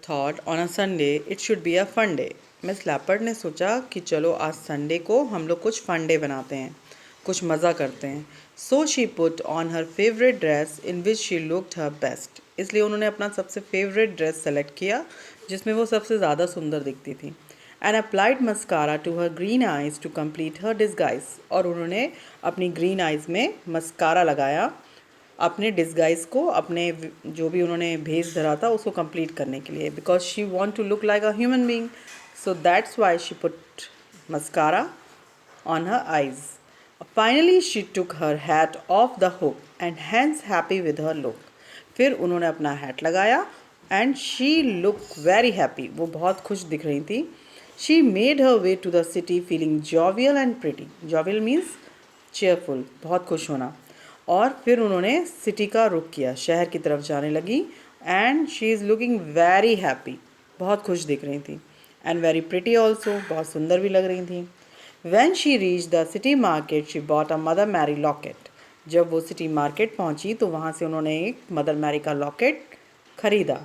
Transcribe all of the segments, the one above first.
Thought on a Sunday it should be a fun day. Miss Leopard ने सोचा कि चलो आज संडे को हम लोग कुछ फन डे बनाते हैं, कुछ मज़ा करते हैं। So she put on her favourite dress in which she looked her best. इसलिए उन्होंने अपना सबसे फेवरेट ड्रेस सेलेक्ट किया जिसमें वो सबसे ज़्यादा सुंदर दिखती थी। And applied mascara to her green eyes to complete her disguise. और उन्होंने अपनी ग्रीन आइज़ में मस्कारा लगाया अपने डिस्गाइज को, अपने जो भी उन्होंने भेष धरा था उसको कंप्लीट करने के लिए, because she want to look like a human being. So that's why she put mascara on her eyes. Finally, she took her hat off the hook and hence happy with her look. फिर उन्होंने अपना hat लगाया and she look very happy. वो बहुत खुश दिख रही थी। She made her way to the city feeling jovial and pretty. Jovial means cheerful, बहुत खुश होना। और फिर उन्होंने सिटी का रुख किया, शहर की तरफ जाने लगी। And she is looking very happy, बहुत खुश दिख रही थी। एंड वेरी प्रिटी ऑल्सो, बहुत सुंदर भी लग रही थी। When she reached the city market, she bought a Mother Mary locket. जब वो सिटी मार्केट पहुंची तो वहाँ से उन्होंने एक मदर मैरी का लॉकेट खरीदा।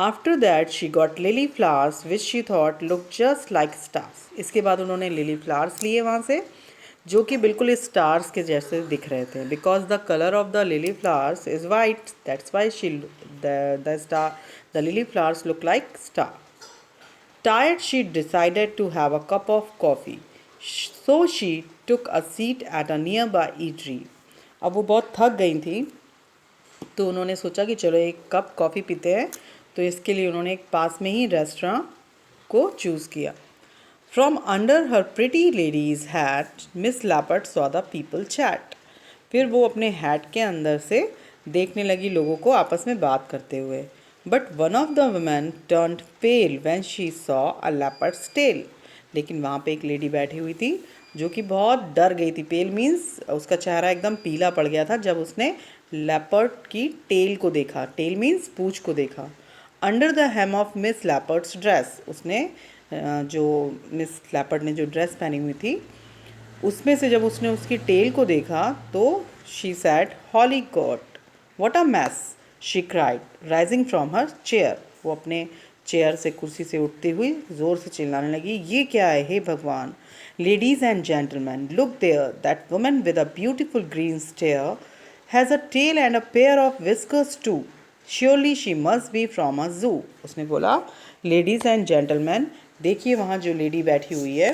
After that, she got lily flowers which she thought looked just like stars. इसके बाद उन्होंने लिली फ्लावर्स लिए वहाँ से, जो कि बिल्कुल स्टार्स के जैसे दिख रहे थे। Because the colour of the lily flowers is white, that's why the lily flowers look like star. Tired, she decided to have a cup of coffee. So she took a seat at a nearby eatery. अब वो बहुत थक गई थी तो उन्होंने सोचा कि चलो एक कप कॉफ़ी पीते हैं। तो इसके लिए उन्होंने एक पास में ही रेस्टोरेंट को चूज़ किया। From under her pretty ladies hat miss leopard saw the people chat. फिर वो अपने हैट के अंदर से देखने लगी लोगों को आपस में बात करते हुए। But one of the women turned pale when she saw a leopard's tail. लेकिन वहाँ पे एक लेडी बैठी हुई थी जो कि बहुत डर गई थी। पेल मीन्स उसका चेहरा एकदम पीला पड़ गया था जब उसने लेपर्ड की टेल को देखा। टेल मीन्स पूंछ को देखा। Under the hem of Miss Leopard's dress, उसने जो मिस लैपर्ड ने जो ड्रेस पहनी हुई थी उसमें से जब उसने उसकी टेल को देखा तो she said holy god what a mess, she cried rising from her chair. वो अपने चेयर से, कुर्सी से उठती हुई ज़ोर से चिल्लाने लगी, ये क्या है, हे भगवान। Ladies and gentleman look there, that woman with a beautiful green stare has a tail and a pair of whiskers too, surely she must be from a zoo. उसने बोला, लेडीज़ एंड जेंटलमैन देखिए वहाँ जो lady बैठी हुई है,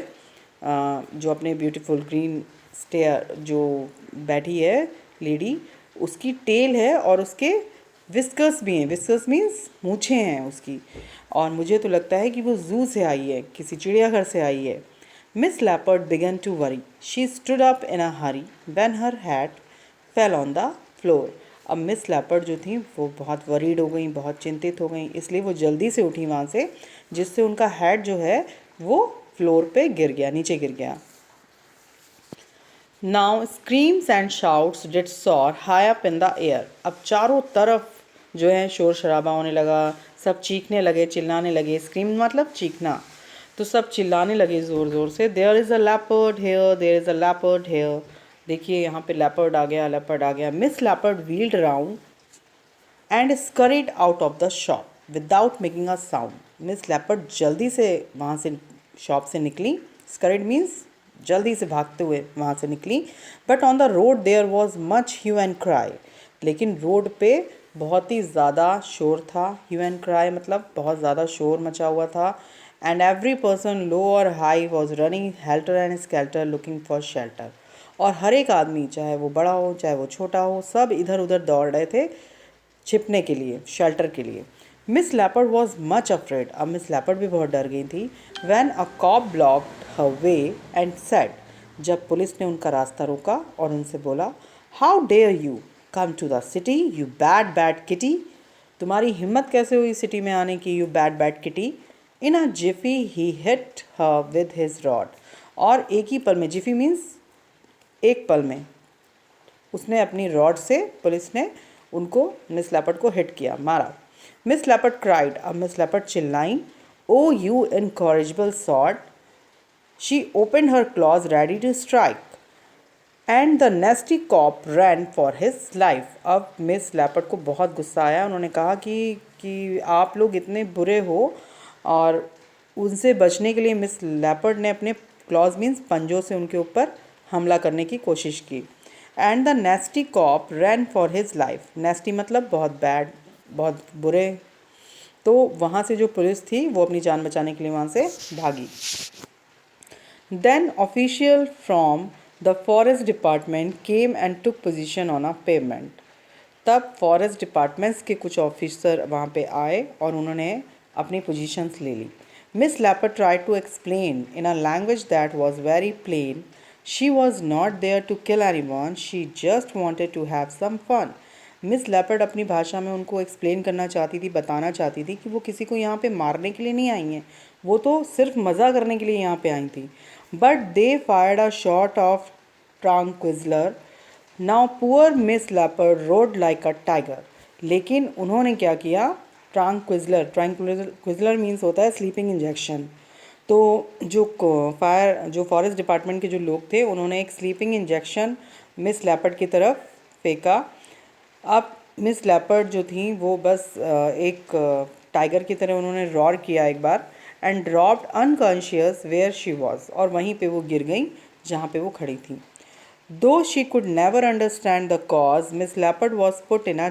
जो अपने ब्यूटीफुल ग्रीन स्टेयर जो बैठी है लेडी, उसकी टेल है और उसके विस्कर्स भी हैं। विस्कर्स मीन्स मूछें हैं उसकी। और मुझे तो लगता है कि वो जू से आई है, किसी चिड़ियाघर से आई है। Miss Leopard began to worry, she stood up in a hurry when her hat fell on the floor. अब मिस लैपर्ड जो थी वो बहुत वरीड हो गई, बहुत चिंतित हो गई, इसलिए वो जल्दी से उठी वहाँ से, जिससे उनका हैट जो है वो फ्लोर पे गिर गया, नीचे गिर गया। Now screams and shouts did soar high up in the air. अब चारों तरफ जो है शोर शराबा होने लगा, सब चीखने लगे, चिल्लाने लगे। स्क्रीम मतलब चीखना, तो सब चिल्लाने लगे ज़ोर ज़ोर से, there is a leopard here, there is a leopard here. देखिए यहाँ पे लेपर्ड आ गया, लेपर्ड आ गया। Miss Leopard wheeled around and scurried out of the shop without making a sound. Miss Leopard जल्दी से वहाँ से शॉप से निकली। स्करीड मीन्स जल्दी से भागते हुए वहाँ से निकली। But on the road there was much hue and cry. लेकिन रोड पे बहुत ही ज़्यादा शोर था। ह्यू एंड क्राई मतलब बहुत ज़्यादा शोर मचा हुआ था। एंड एवरी पर्सन लो और high was running helter and skeletal looking for shelter. और हर एक आदमी, चाहे वो बड़ा हो चाहे वो छोटा हो, सब इधर उधर दौड़ रहे थे छिपने के लिए, शेल्टर के लिए। Miss Leopard was much afraid. अब मिस लैपर्ड भी बहुत डर गई थी। When a cop blocked her way and said, जब पुलिस ने उनका रास्ता रोका और उनसे बोला, how dare you come to the city you bad bad kitty. तुम्हारी हिम्मत कैसे हुई सिटी में आने की, you bad bad kitty. In a jiffy he hit her with his rod. और एक ही पल में, जिफी मीन्स एक पल में, उसने अपनी रॉड से, पुलिस ने उनको, मिस लैपर्ड को हिट किया, मारा। Miss Leopard cried. अब मिस लैपर्ड चिल्लाई, oh you incorrigible sod. She open her claws ready to strike and the nasty cop ran for his life. अब मिस लैपर्ड को बहुत गुस्सा आया। उन्होंने कहा कि कि आप लोग इतने बुरे हो, और उनसे बचने के लिए मिस लेपर्ड ने अपने क्लॉज मीन्स पंजों से उनके ऊपर हमला करने की कोशिश की। And the nasty cop ran for his life. Nasty मतलब बहुत बैड, बहुत बुरे। तो वहाँ से जो पुलिस थी वो अपनी जान बचाने के लिए वहाँ से भागी। Then official from the forest department came and took position on a pavement. तब फॉरेस्ट डिपार्टमेंट्स के कुछ ऑफिसर वहाँ पे आए और उन्होंने अपनी पोजीशंस ले ली। Miss Leopard tried to explain in a language that was very plain she was not there to kill anyone, she just wanted to have some fun. Miss Leopard अपनी भाषा में उनको एक्सप्लेन करना चाहती थी, बताना चाहती थी कि वो किसी को यहाँ पे मारने के लिए नहीं आई हैं, वो तो सिर्फ मज़ा करने के लिए यहाँ पे आई थी। But they fired a shot of tranquilliser. Now poor Miss Leopard roared like a tiger. लेकिन उन्होंने क्या किया, ट्रैंक्विज़लर मीन्स होता है स्लीपिंग इंजेक्शन। तो जो फॉरेस्ट डिपार्टमेंट के जो लोग थे उन्होंने एक स्लीपिंग इंजेक्शन मिस लेपर्ड की तरफ फेंका। अब मिस लेपर्ड जो थी वो बस एक टाइगर की तरह उन्होंने रॉर किया एक बार, and dropped unconscious where she was, और वहीं पे वो गिर गई जहाँ पे वो खड़ी थी। Though she could never understand the cause, Miss Leopard was put in a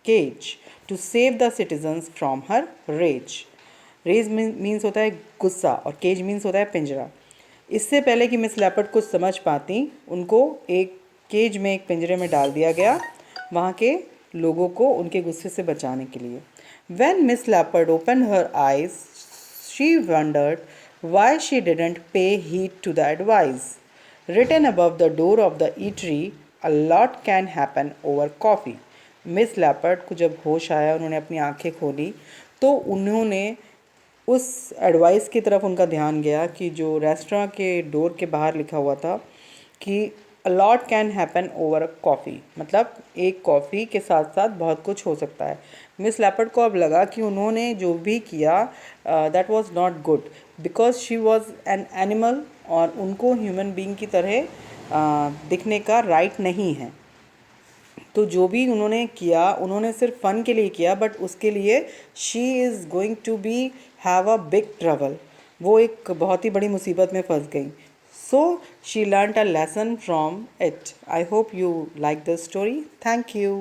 cage to save the citizens from her rage. Rage means होता है गुस्सा और केज मीन्स होता है पिंजरा। इससे पहले कि मिस लेपर्ड कुछ समझ पाती, उनको एक केज में, एक पिंजरे में डाल दिया गया वहाँ के लोगों को उनके गुस्से से बचाने के लिए। When Miss Leopard opened her eyes, she wondered why she didn't pay heed to the advice. Written above the door of the eatery, a lot can happen over coffee. Miss leopard को जब होश आया, उन्होंने अपनी आंखें खोली, तो उन्होंने उस एडवाइस की तरफ उनका ध्यान गया कि जो रेस्टोरेंट के डोर के बाहर लिखा हुआ था कि a lot can happen over coffee, मतलब एक कॉफ़ी के साथ साथ बहुत कुछ हो सकता है। मिस लेपर्ड को अब लगा कि उन्होंने जो भी किया that was not good, because she was an animal, और उनको ह्यूमन बीइंग की तरह दिखने का राइट नहीं है। तो जो भी उन्होंने किया उन्होंने सिर्फ फ़न के लिए किया, बट उसके लिए she is going to be have a big trouble, वो एक बहुत ही बड़ी मुसीबत में फंस गई। So she learned a lesson from it. I hope you like this story. Thank you.